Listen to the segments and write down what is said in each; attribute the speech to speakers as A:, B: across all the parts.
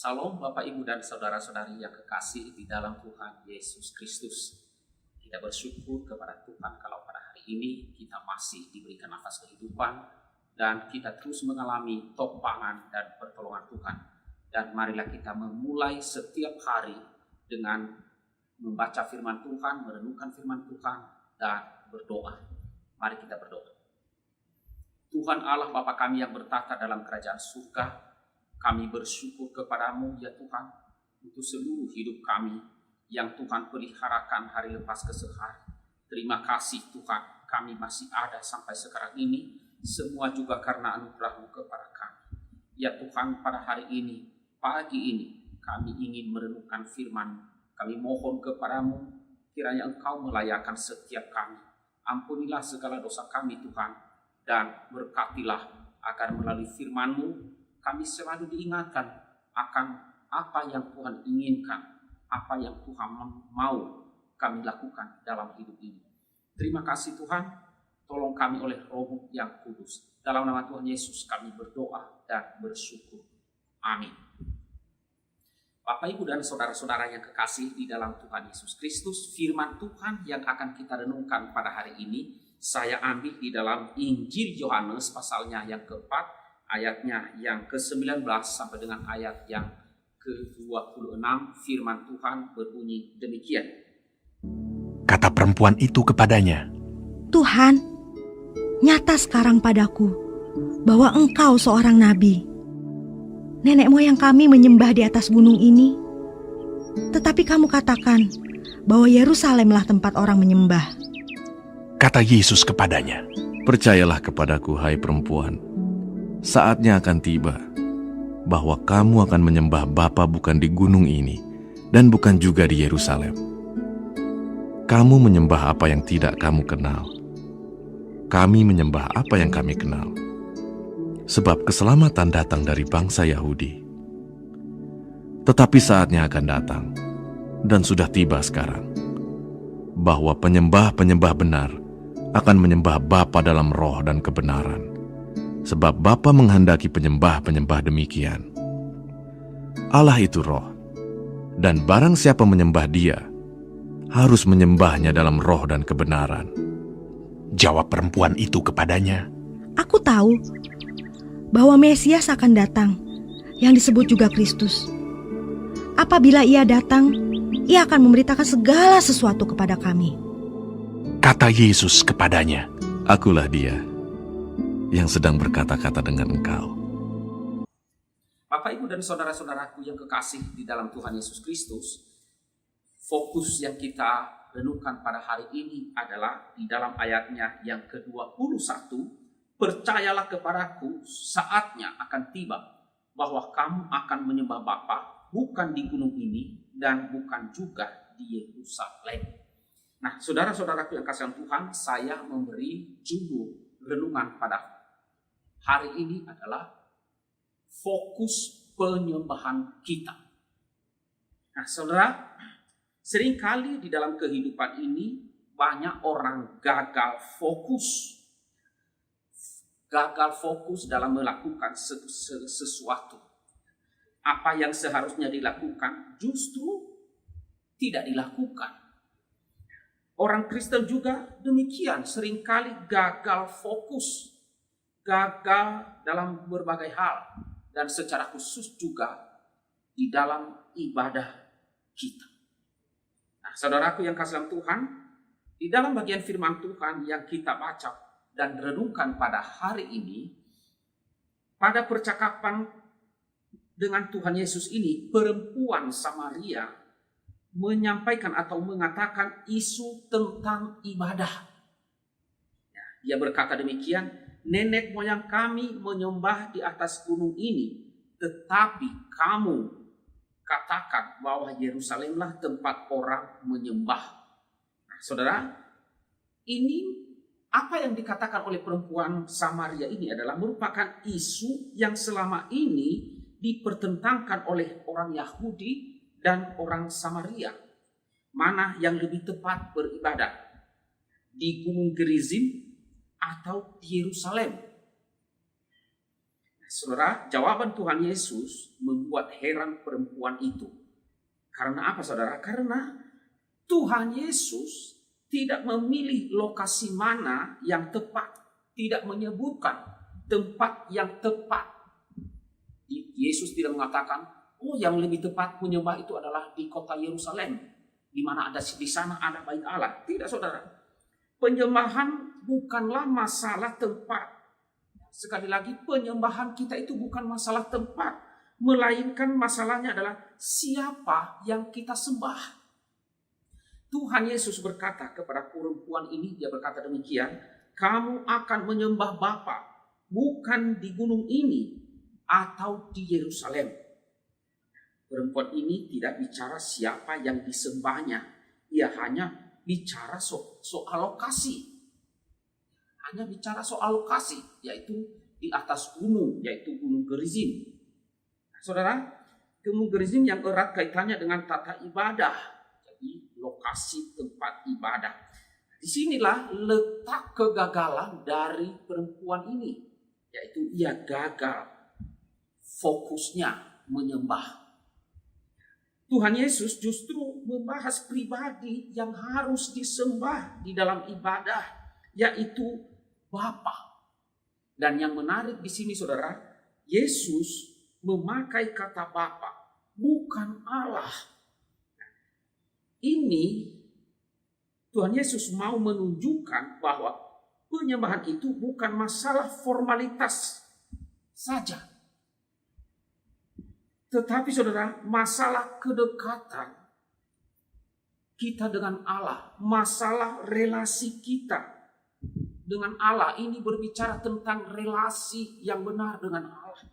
A: Salam Bapak Ibu dan Saudara-saudari yang kekasih di dalam Tuhan Yesus Kristus. Kita bersyukur kepada Tuhan kalau pada hari ini kita masih diberikan nafas kehidupan dan kita terus mengalami topangan dan pertolongan Tuhan. Dan marilah kita memulai setiap hari dengan membaca firman Tuhan, merenungkan firman Tuhan, dan berdoa. Mari kita berdoa. Tuhan Allah Bapa kami yang bertata dalam kerajaan surga, kami bersyukur kepadamu ya Tuhan untuk seluruh hidup kami yang Tuhan peliharakan hari lepas ke sehari. Terima kasih Tuhan, kami masih ada sampai sekarang ini, semua juga karena anugerah-Mu kepada kami. Ya Tuhan, pada hari ini, pagi ini, kami ingin merenungkan firman. Kami mohon kepadamu, kiranya Engkau melayakkan setiap kami. Ampunilah segala dosa kami Tuhan, dan berkatilah agar melalui firman-Mu, kami selalu diingatkan akan apa yang Tuhan inginkan, apa yang Tuhan mau kami lakukan dalam hidup ini. Terima kasih Tuhan, tolong kami oleh Roh yang kudus. Dalam nama Tuhan Yesus kami berdoa dan bersyukur. Amin. Bapak Ibu dan Saudara-saudara yang kekasih di dalam Tuhan Yesus Kristus, firman Tuhan yang akan kita renungkan pada hari ini, saya ambil di dalam Injil Yohanes pasalnya yang keempat, ayatnya yang ke-19 sampai dengan ayat yang ke-26, firman Tuhan berbunyi demikian.
B: Kata perempuan itu kepadanya,
C: Tuhan, nyata sekarang padaku bahwa Engkau seorang nabi. Nenek moyang kami menyembah di atas gunung ini, tetapi kamu katakan bahwa Yerusalemlah tempat orang menyembah.
B: Kata Yesus kepadanya,
D: Percayalah kepadaku, hai perempuan, saatnya akan tiba bahwa kamu akan menyembah Bapa bukan di gunung ini dan bukan juga di Yerusalem. Kamu menyembah apa yang tidak kamu kenal. Kami menyembah apa yang kami kenal. Sebab keselamatan datang dari bangsa Yahudi. Tetapi saatnya akan datang, dan sudah tiba sekarang, bahwa penyembah-penyembah benar akan menyembah Bapa dalam roh dan kebenaran. Sebab Bapa menghendaki penyembah-penyembah demikian. Allah itu roh, dan barang siapa menyembah Dia, harus menyembahnya dalam roh dan kebenaran.
B: jawab perempuan itu kepadanya,
C: Aku tahu bahwa Mesias akan datang, yang disebut juga Kristus. Apabila Ia datang, Ia akan memberitakan segala sesuatu kepada kami.
B: Kata Yesus kepadanya,
D: Akulah Dia yang sedang berkata-kata dengan engkau.
A: Bapak Ibu dan Saudara-saudaraku yang kekasih di dalam Tuhan Yesus Kristus, fokus yang kita renungkan pada hari ini adalah di dalam ayatnya yang ke-21, percayalah kepadaku, saatnya akan tiba bahwa kamu akan menyembah Bapa bukan di gunung ini dan bukan juga di Yerusalem. Nah, saudara-saudaraku yang kasih Tuhan, saya memberi judul renungan pada hari ini adalah fokus penyembahan kita. Nah, saudara, seringkali di dalam kehidupan ini banyak orang gagal fokus dalam melakukan sesuatu. Apa yang seharusnya dilakukan justru tidak dilakukan. Orang Kristen juga demikian, seringkali gagal fokus, gagal dalam berbagai hal, dan secara khusus juga di dalam ibadah kita. Nah, saudaraku yang kasih Tuhan, di dalam bagian firman Tuhan yang kita baca dan renungkan pada hari ini, pada percakapan dengan Tuhan Yesus ini, perempuan Samaria menyampaikan atau mengatakan isu tentang ibadah. Dia berkata demikian, nenek moyang kami menyembah di atas gunung ini, tetapi kamu katakan bahwa Yerusalemlah tempat orang menyembah. Nah, saudara, ini apa yang dikatakan oleh perempuan Samaria ini adalah merupakan isu yang selama ini dipertentangkan oleh orang Yahudi dan orang Samaria. Mana yang lebih tepat beribadah? Di Gunung Gerizim atau di Yerusalem? Saudara, jawaban Tuhan Yesus membuat heran perempuan itu. Karena apa saudara? Karena Tuhan Yesus tidak memilih lokasi mana yang tepat. Tidak menyebutkan tempat yang tepat. Yesus tidak mengatakan, oh yang lebih tepat menyembah itu adalah di kota Yerusalem. Di mana di sana ada bait Allah. Tidak saudara. Penyembahan bukanlah masalah tempat. Sekali lagi, penyembahan kita itu bukan masalah tempat, melainkan masalahnya adalah siapa yang kita sembah. Tuhan Yesus berkata kepada perempuan ini, dia berkata demikian, kamu akan menyembah Bapa bukan di gunung ini atau di Yerusalem. Perempuan ini tidak bicara siapa yang disembahnya, ia hanya bicara soal lokasi. Hanya bicara soal lokasi, yaitu di atas gunung, yaitu Gunung Gerizim. Saudara, Gunung Gerizim yang erat kaitannya dengan tata ibadah. Jadi lokasi tempat ibadah. Disinilah letak kegagalan dari perempuan ini. Yaitu ia gagal fokusnya menyembah. Tuhan Yesus justru membahas pribadi yang harus disembah di dalam ibadah, yaitu Bapa. Dan yang menarik di sini saudara, Yesus memakai kata Bapa, bukan Allah. Ini Tuhan Yesus mau menunjukkan bahwa penyembahan itu bukan masalah formalitas saja. Tetapi saudara, masalah kedekatan kita dengan Allah, masalah relasi kita dengan Allah. Ini berbicara tentang relasi yang benar dengan Allah.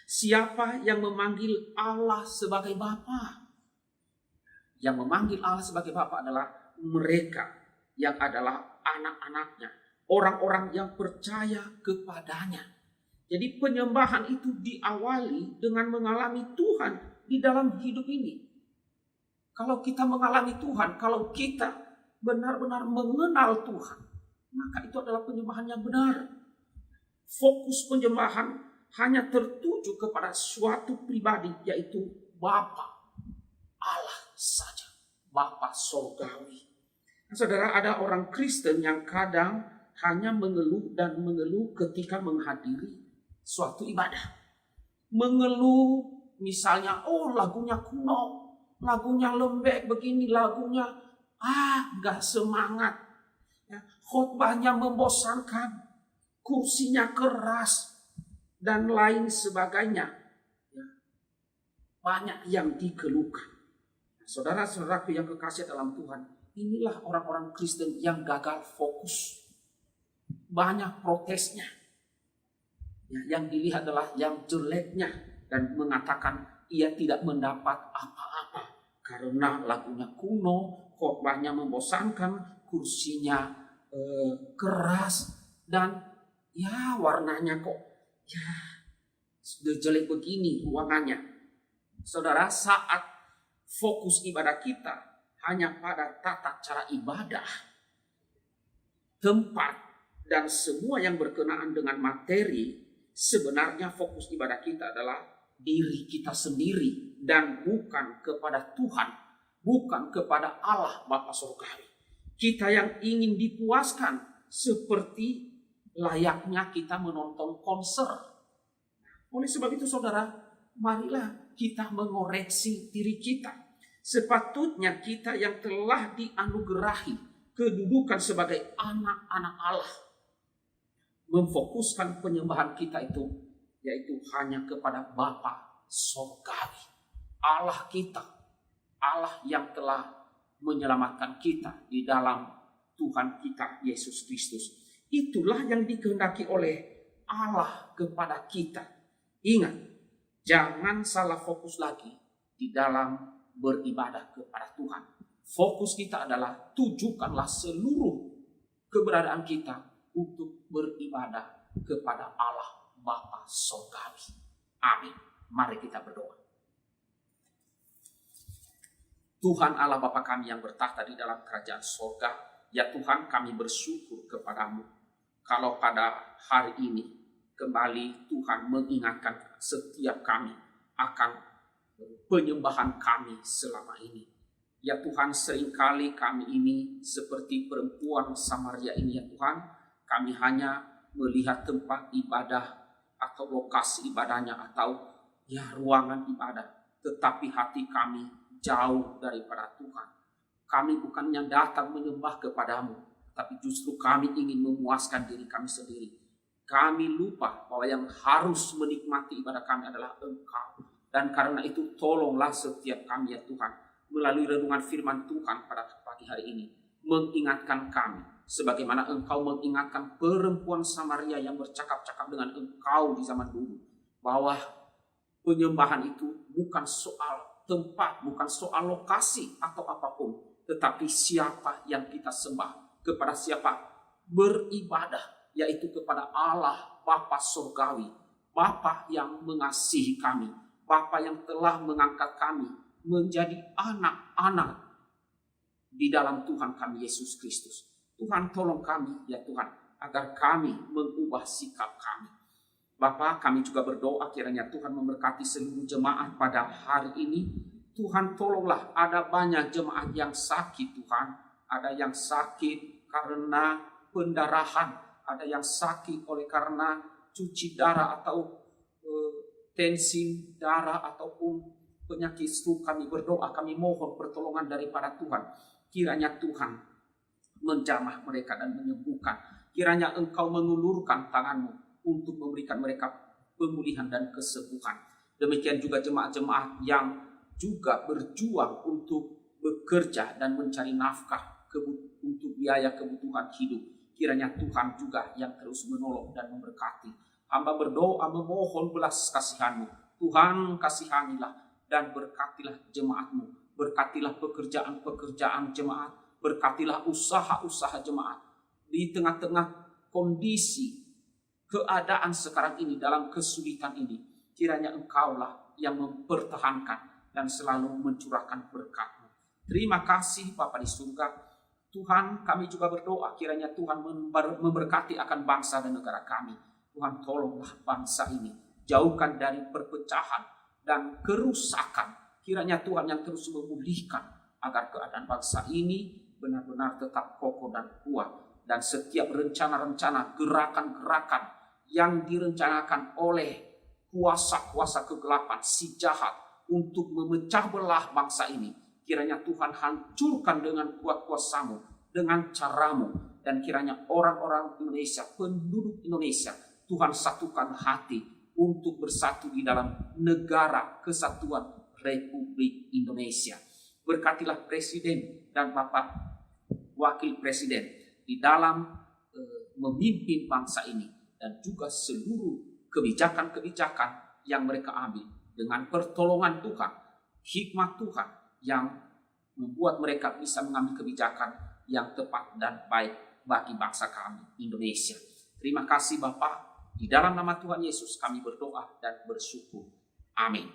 A: Siapa yang memanggil Allah sebagai Bapa? Yang memanggil Allah sebagai Bapa adalah mereka yang adalah anak-anaknya, orang-orang yang percaya kepadanya. Jadi penyembahan itu diawali dengan mengalami Tuhan di dalam hidup ini. Kalau kita mengalami Tuhan, kalau kita benar-benar mengenal Tuhan, maka itu adalah penyembahan yang benar. Fokus penyembahan hanya tertuju kepada suatu pribadi, yaitu Bapa Allah saja, Bapa sorgawi. Nah, saudara, ada orang Kristen yang kadang hanya mengeluh dan mengeluh ketika menghadiri suatu ibadah. Mengeluh misalnya, oh lagunya kuno, lagunya lembek begini, lagunya gak semangat. Ya, khotbahnya membosankan, kursinya keras, dan lain sebagainya. Ya, banyak yang dikeluhkan. Saudara-saudaraku yang kekasih dalam Tuhan, inilah orang-orang Kristen yang gagal fokus. Banyak protesnya. Ya, yang dilihat adalah yang jeleknya dan mengatakan ia tidak mendapat apa-apa karena lagunya kuno, khotbahnya membosankan, kursinya keras, dan ya warnanya kok ya sudah jelek begini ruangannya. Saudara, saat fokus ibadah kita hanya pada tata cara ibadah, tempat, dan semua yang berkenaan dengan materi, sebenarnya fokus ibadah kita adalah diri kita sendiri dan bukan kepada Tuhan, bukan kepada Allah Bapa Surgawi. Kita yang ingin dipuaskan seperti layaknya kita menonton konser. Oleh sebab itu saudara, marilah kita mengoreksi diri kita. Sepatutnya kita yang telah dianugerahi kedudukan sebagai anak-anak Allah, memfokuskan penyembahan kita itu yaitu hanya kepada Bapa Surgawi, Allah kita, Allah yang telah menyelamatkan kita di dalam Tuhan kita Yesus Kristus. Itulah yang dikehendaki oleh Allah kepada kita. Ingat, jangan salah fokus lagi di dalam beribadah kepada Tuhan. Fokus kita adalah tujukanlah seluruh keberadaan kita untuk beribadah kepada Allah Bapa Surgawi. Amin. Mari kita berdoa. Tuhan Allah Bapa kami yang bertahta di dalam kerajaan surga, ya Tuhan, kami bersyukur kepadamu kalau pada hari ini kembali Tuhan mengingatkan setiap kami akan penyembahan kami selama ini. Ya Tuhan, seringkali kami ini seperti perempuan Samaria ini ya Tuhan, kami hanya melihat tempat ibadah atau lokasi ibadahnya atau ya ruangan ibadah, tetapi hati kami jauh daripada Tuhan. Kami bukannya datang menyembah kepadamu, tapi justru kami ingin memuaskan diri kami sendiri. Kami lupa bahwa yang harus menikmati ibadah kami adalah Engkau. Dan karena itu tolonglah setiap kami ya Tuhan, melalui renungan firman Tuhan pada pagi hari ini, mengingatkan kami, sebagaimana Engkau mengingatkan perempuan Samaria yang bercakap-cakap dengan Engkau di zaman dulu, bahwa penyembahan itu bukan soal tempat, bukan soal lokasi atau apapun, tetapi siapa yang kita sembah, kepada siapa beribadah, yaitu kepada Allah Bapa Surgawi, Bapa yang mengasihi kami, Bapa yang telah mengangkat kami menjadi anak-anak di dalam Tuhan kami Yesus Kristus. Tuhan tolong kami ya Tuhan, agar kami mengubah sikap kami. Bapa, kami juga berdoa kiranya Tuhan memberkati seluruh jemaat pada hari ini. Tuhan tolonglah, ada banyak jemaat yang sakit Tuhan. Ada yang sakit karena pendarahan, ada yang sakit oleh karena cuci darah atau tensi darah ataupun penyakit stroke. Kami berdoa, kami mohon pertolongan daripada Tuhan. Kiranya Tuhan menjamah mereka dan menyembuhkan. Kiranya Engkau mengulurkan tangan-Mu untuk memberikan mereka pemulihan dan kesembuhan. Demikian juga jemaat-jemaat yang juga berjuang untuk bekerja dan mencari nafkah untuk biaya kebutuhan hidup. Kiranya Tuhan juga yang terus menolong dan memberkati. Hamba berdoa memohon belas kasihan-Mu. Tuhan kasihanilah dan berkatilah jemaat-Mu. Berkatilah pekerjaan-pekerjaan jemaat. Berkatilah usaha-usaha jemaat. Di tengah-tengah kondisi keadaan sekarang ini, dalam kesulitan ini, kiranya Engkaulah yang mempertahankan dan selalu mencurahkan berkat-Mu. Terima kasih Bapa di surga. Tuhan, kami juga berdoa kiranya Tuhan memberkati akan bangsa dan negara kami. Tuhan tolonglah bangsa ini, jauhkan dari perpecahan dan kerusakan. Kiranya Tuhan yang terus memulihkan agar keadaan bangsa ini benar-benar tetap kokoh dan kuat. Dan setiap rencana-rencana, gerakan-gerakan yang direncanakan oleh kuasa-kuasa kegelapan, si jahat untuk memecah belah bangsa ini, kiranya Tuhan hancurkan dengan kuat kuasa-Mu, dengan cara-Mu. Dan kiranya orang-orang Indonesia, penduduk Indonesia, Tuhan satukan hati untuk bersatu di dalam negara kesatuan Republik Indonesia. Berkatilah Presiden dan Bapak Wakil Presiden di dalam memimpin bangsa ini, dan juga seluruh kebijakan-kebijakan yang mereka ambil dengan pertolongan Tuhan, hikmat Tuhan yang membuat mereka bisa mengambil kebijakan yang tepat dan baik bagi bangsa kami Indonesia. Terima kasih Bapak. Di dalam nama Tuhan Yesus kami berdoa dan bersyukur. Amin.